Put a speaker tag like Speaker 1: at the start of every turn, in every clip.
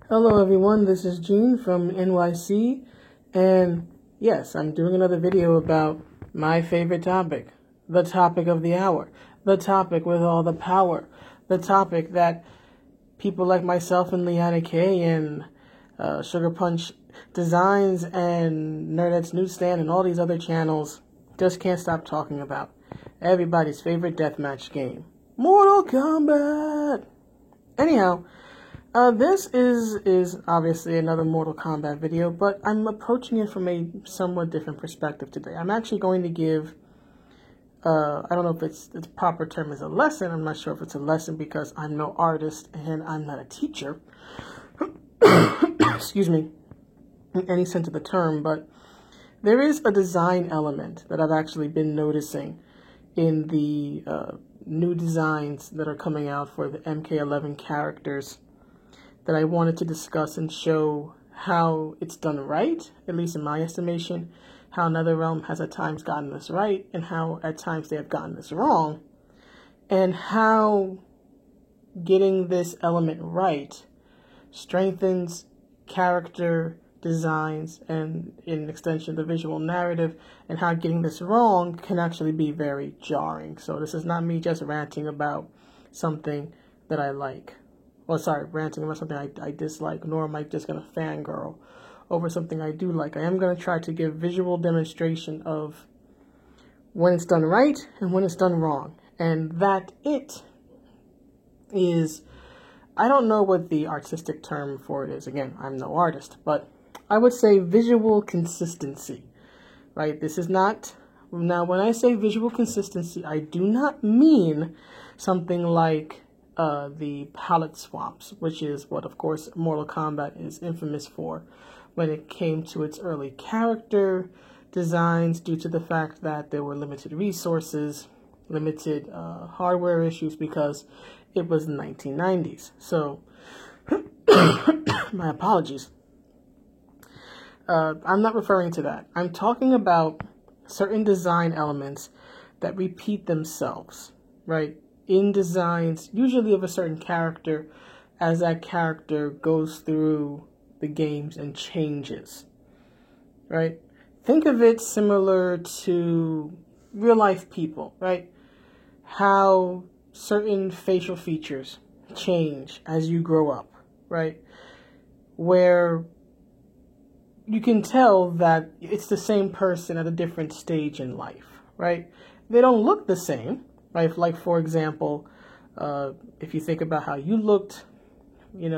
Speaker 1: Hello everyone, this is Gene from NYC, and yes, I'm doing another video about my favorite topic, the topic of the hour, the topic with all the power, the topic that people like myself and Leanna K and Sugar Punch Designs and Nerdette's Newsstand and all these other channels just can't stop talking about. Everybody's favorite deathmatch game, Mortal Kombat! Anyhow, this is obviously another Mortal Kombat video, but I'm approaching it from a somewhat different perspective today. I'm actually going to give, I don't know if the proper term is a lesson. I'm not sure if it's a lesson because I'm no artist and I'm not a teacher. Excuse me, in any sense of the term, but there is a design element that I've actually been noticing in the new designs that are coming out for the MK11 characters that I wanted to discuss and show how it's done right, at least in my estimation, how NetherRealm has at times gotten this right, and how at times they have gotten this wrong, and how getting this element right strengthens character designs and, in extension, the visual narrative, and how getting this wrong can actually be very jarring. So this is not me just ranting about something that I like. Ranting about something I dislike, nor am I just going to fangirl over something I do like. I am going to try to give visual demonstration of when it's done right and when it's done wrong. And that it is, I don't know what the artistic term for it is. Again, I'm no artist, but I would say visual consistency, right? This is not, now when I say visual consistency, I do not mean something like the palette swaps, which is what, of course, Mortal Kombat is infamous for when it came to its early character designs, due to the fact that there were limited resources, limited hardware issues, because it was the 1990s. So, my apologies. I'm not referring to that. I'm talking about certain design elements that repeat themselves, right? In designs, usually of a certain character, as that character goes through the games and changes, right? Think of it similar to real life people, right? How certain facial features change as you grow up, right? Where you can tell that it's the same person at a different stage in life, right? They don't look the same. Right, like for example, if you think about how you looked,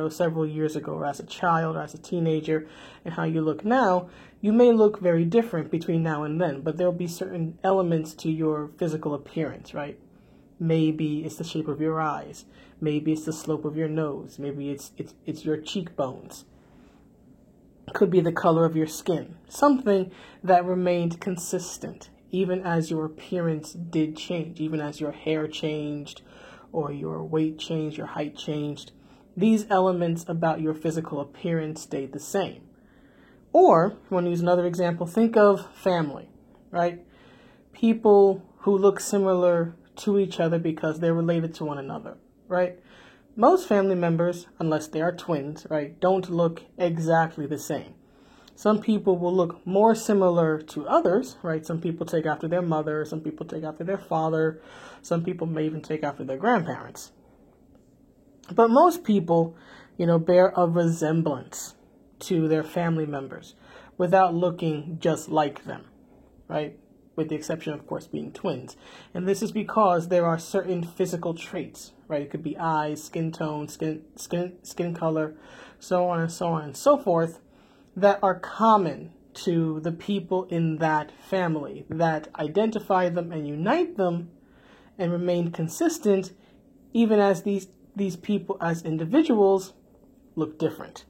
Speaker 1: several years ago, or as a child, or as a teenager, and how you look now, you may look very different between now and then, but there'll be certain elements to your physical appearance, right? Maybe it's the shape of your eyes, maybe it's the slope of your nose, maybe it's your cheekbones. Could be the color of your skin, something that remained consistent even as your appearance did change, even as your hair changed, or your weight changed, your height changed. These elements about your physical appearance stayed the same. Or, if you want to use another example, think of family, right? People who look similar to each other because they're related to one another, right? Most family members, unless they are twins, right, don't look exactly the same. Some people will look more similar to others, right? Some people take after their mother, some people take after their father, some people may even take after their grandparents. But most people, bear a resemblance to their family members without looking just like them, right? With the exception, of course, being twins. And this is because there are certain physical traits, right? It could be eyes, skin tone, skin color, so on and so on and so forth, that are common to the people in that family, that identify them and unite them and remain consistent, even as these people as individuals look different.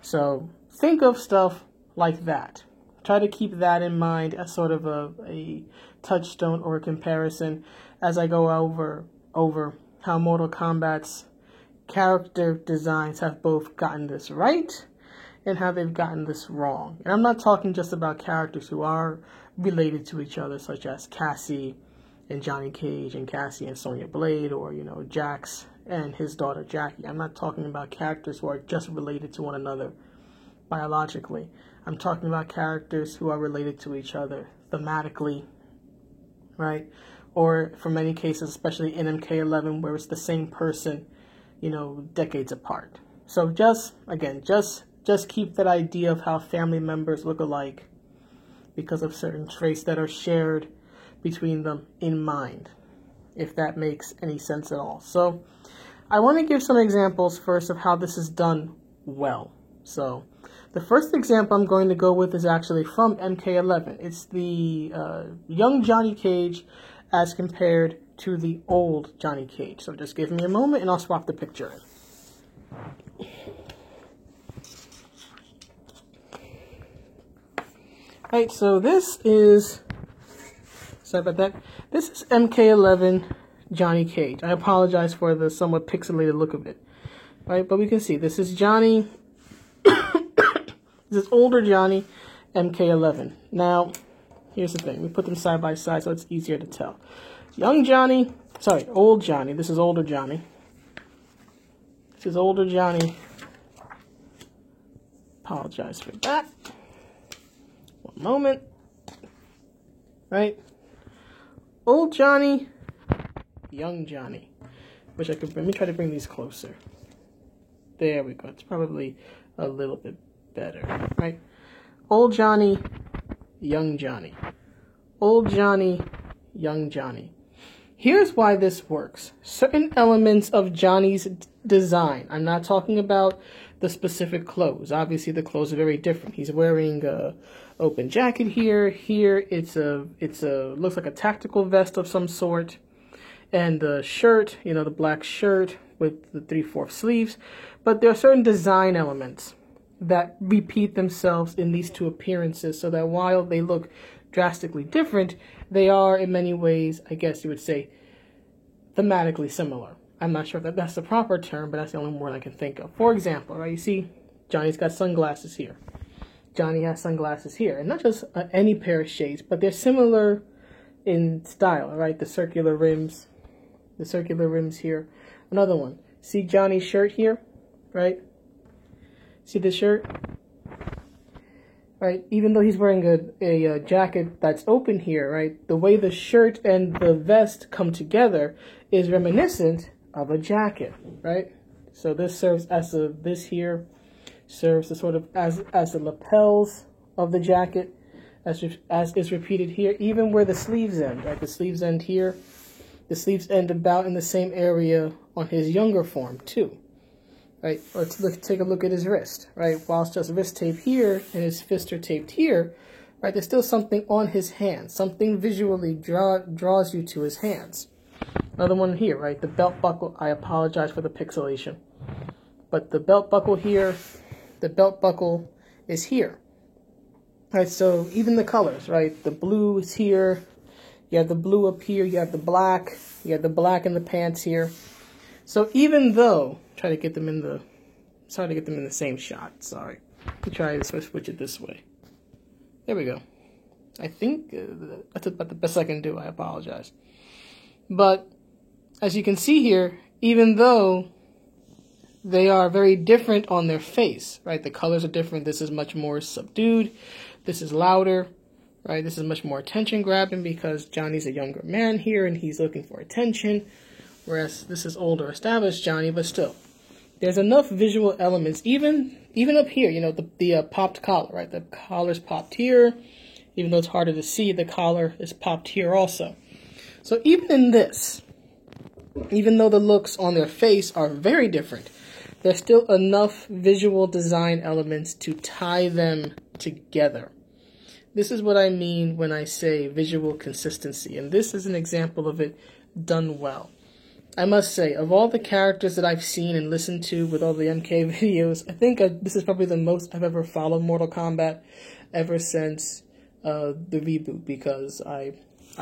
Speaker 1: So think of stuff like that. Try to keep that in mind as sort of a touchstone or a comparison as I go over how Mortal Kombat's character designs have both gotten this right and how they've gotten this wrong. And I'm not talking just about characters who are related to each other, such as Cassie and Johnny Cage and Cassie and Sonya Blade, or, Jax and his daughter Jackie. I'm not talking about characters who are just related to one another biologically. I'm talking about characters who are related to each other thematically, right? Or for many cases, especially in MK11, where it's the same person, decades apart. So just keep that idea of how family members look alike because of certain traits that are shared between them in mind, if that makes any sense at all. So I want to give some examples first of how this is done well. So the first example I'm going to go with is actually from MK11. It's the young Johnny Cage as compared to the old Johnny Cage. So just give me a moment and I'll swap the picture in. Alright, so this is, sorry about that, this is MK11 Johnny Cage. I apologize for the somewhat pixelated look of it. Right, but we can see this is Johnny, this is older Johnny, MK11. Now, here's the thing, we put them side by side so it's easier to tell. Young Johnny, sorry, old Johnny, this is older Johnny. This is older Johnny. Apologize for that. One moment. Right? Old Johnny, young Johnny. Which I could, let me try to bring these closer. There we go. It's probably a little bit better, right? Old Johnny, young Johnny. Old Johnny, young Johnny. Here's why this works. Certain elements of Johnny's design. I'm not talking about the specific clothes. Obviously, the clothes are very different. He's wearing a open jacket here. Here, it's a looks like a tactical vest of some sort, and the shirt, the black shirt with the 3/4 sleeves. But there are certain design elements that repeat themselves in these two appearances, so that while they look drastically different, they are in many ways, I guess you would say, thematically similar. I'm not sure if that's the proper term, but that's the only word I can think of. For example, right, you see Johnny's got sunglasses here. Johnny has sunglasses here, and not just any pair of shades, but they're similar in style, right? The circular rims here. Another one. See Johnny's shirt here, right? See the shirt? Right, even though he's wearing a jacket that's open here, right, the way the shirt and the vest come together is reminiscent of a jacket, right? So this serves as this here serves to sort of as the lapels of the jacket, as is repeated here, even where the sleeves end, right? The sleeves end here, the sleeves end about in the same area on his younger form too. Right, or take a look at his wrist, right? While it's just wrist tape here and his fist are taped here, right? There's still something on his hands. Something visually draws you to his hands. Another one here, right? The belt buckle. I apologize for the pixelation, but the belt buckle here, the belt buckle is here, right? So even the colors, right? The blue is here. You have the blue up here. You have the black. You have the black in the pants here. So even though, try to get them in the same shot. Sorry. Let me try to switch it this way. There we go. I think that's about the best I can do. I apologize. But as you can see here, even though they are very different on their face, right? The colors are different. This is much more subdued. This is louder, right? This is much more attention grabbing because Johnny's a younger man here and he's looking for attention. Whereas this is older established Johnny, but still. There's enough visual elements, even up here, the popped collar, right? The collar's popped here. Even though it's harder to see, the collar is popped here also. So even in this, even though the looks on their face are very different, there's still enough visual design elements to tie them together. This is what I mean when I say visual consistency, and this is an example of it done well. I must say, of all the characters that I've seen and listened to with all the MK videos, I think this is probably the most I've ever followed Mortal Kombat ever since the reboot, because I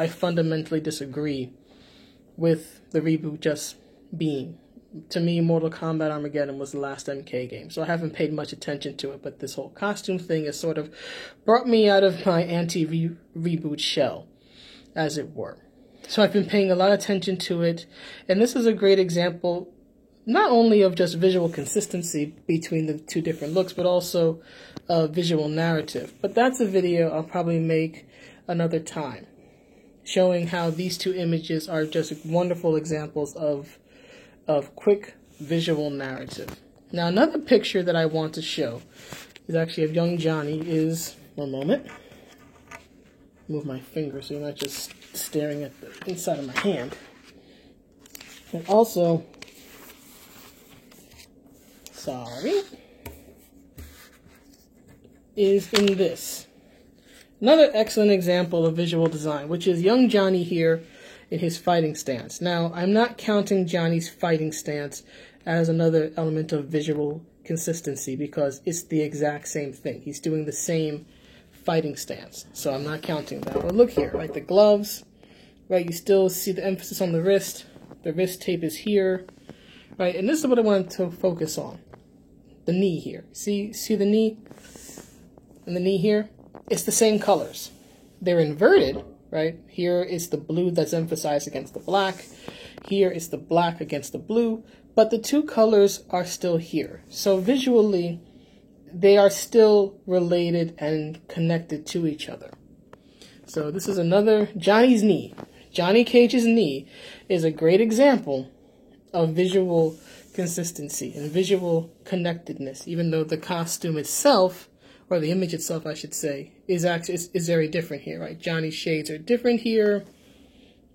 Speaker 1: fundamentally disagree with the reboot just being. To me, Mortal Kombat Armageddon was the last MK game, so I haven't paid much attention to it, but this whole costume thing has sort of brought me out of my anti-reboot shell, as it were. So I've been paying a lot of attention to it, and this is a great example not only of just visual consistency between the two different looks, but also visual narrative. But that's a video I'll probably make another time, showing how these two images are just wonderful examples of quick visual narrative. Now, another picture that I want to show is actually of young Johnny is, one moment, move my finger so you're not just staring at the inside of my hand. And also, sorry, is in this. Another excellent example of visual design, which is young Johnny here in his fighting stance. Now, I'm not counting Johnny's fighting stance as another element of visual consistency because it's the exact same thing. He's doing the same fighting stance, so I'm not counting that. But look here, right, the gloves, right, you still see the emphasis on the wrist tape is here, right, and this is what I wanted to focus on, the knee here. See the knee and the knee here? It's the same colors. They're inverted, right? Here is the blue that's emphasized against the black. Here is the black against the blue, but the two colors are still here. So visually, they are still related and connected to each other. So this is another, Johnny's knee. Johnny Cage's knee is a great example of visual consistency and visual connectedness, even though the costume itself, or the image itself, I should say, is very different here, right? Johnny's shades are different here,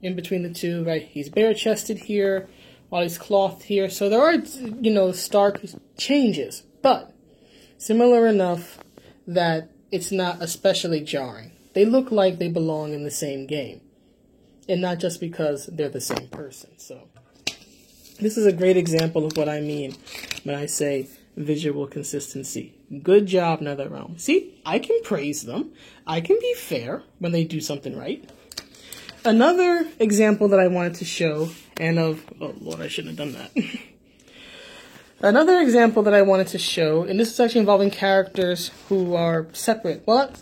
Speaker 1: in between the two, right? He's bare-chested here, while he's clothed here. So there are, stark changes, but similar enough that it's not especially jarring. They look like they belong in the same game, and not just because they're the same person. So this is a great example of what I mean when I say visual consistency. Good job, NetherRealm. See, I can praise them. I can be fair when they do something right. Another example that I wanted to show, and of, oh Lord, I shouldn't have done that. Another example that I wanted to show, and this is actually involving characters who are separate. Well,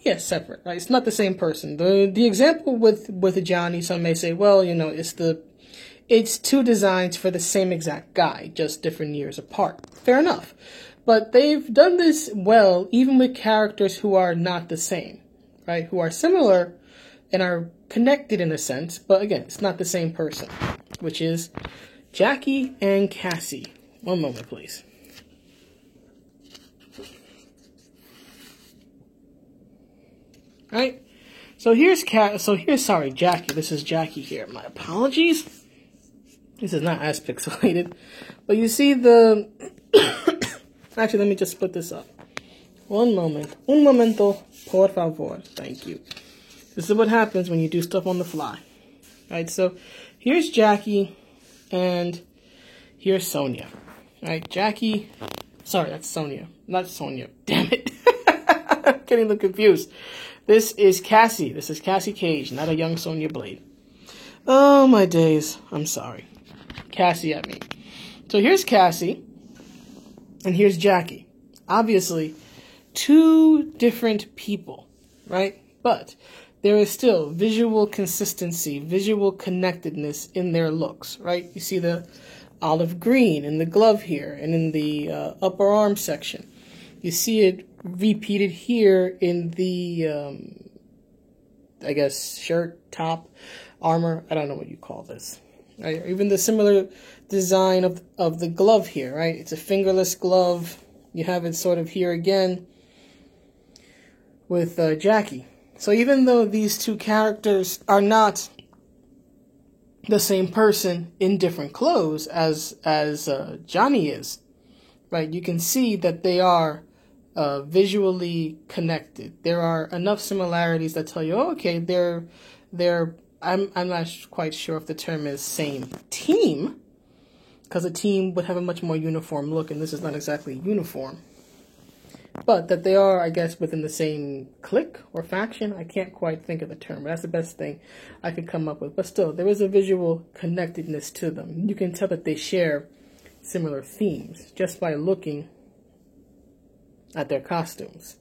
Speaker 1: yes, separate, right? It's not the same person. The example with Johnny, some may say, well, it's two designs for the same exact guy, just different years apart. Fair enough. But they've done this well, even with characters who are not the same, right? Who are similar and are connected in a sense, but again, it's not the same person, which is Jackie and Cassie. One moment, please. Right? So here's Jackie. This is Jackie here. My apologies. This is not as pixelated, but you see the. Actually, let me just split this up. One moment. Un momento, por favor. Thank you. This is what happens when you do stuff on the fly. Right? So here's Jackie, and here's Sonia. Right? Jackie. Sorry, that's Sonia, not Sonia. Damn it. I'm getting them confused. This is Cassie. This is Cassie Cage, not a young Sonya Blade. Oh, my days. I'm sorry. Cassie, I mean. So here's Cassie, and here's Jackie. Obviously, two different people, right? But there is still visual consistency, visual connectedness in their looks, right? You see the olive green in the glove here and in the upper arm section. You see it repeated here in the, I guess, shirt, top, armor. I don't know what you call this. Right? Or even the similar design of the glove here, right? It's a fingerless glove. You have it sort of here again with Jackie. So even though these two characters are not the same person in different clothes as Johnny is, right? You can see that they are visually connected. There are enough similarities that tell you, oh, okay, I'm not quite sure if the term is same team, because a team would have a much more uniform look, and this is not exactly uniform. But that they are, I guess, within the same clique or faction. I can't quite think of the term, but that's the best thing I could come up with. But still, there is a visual connectedness to them. You can tell that they share similar themes just by looking at their costumes.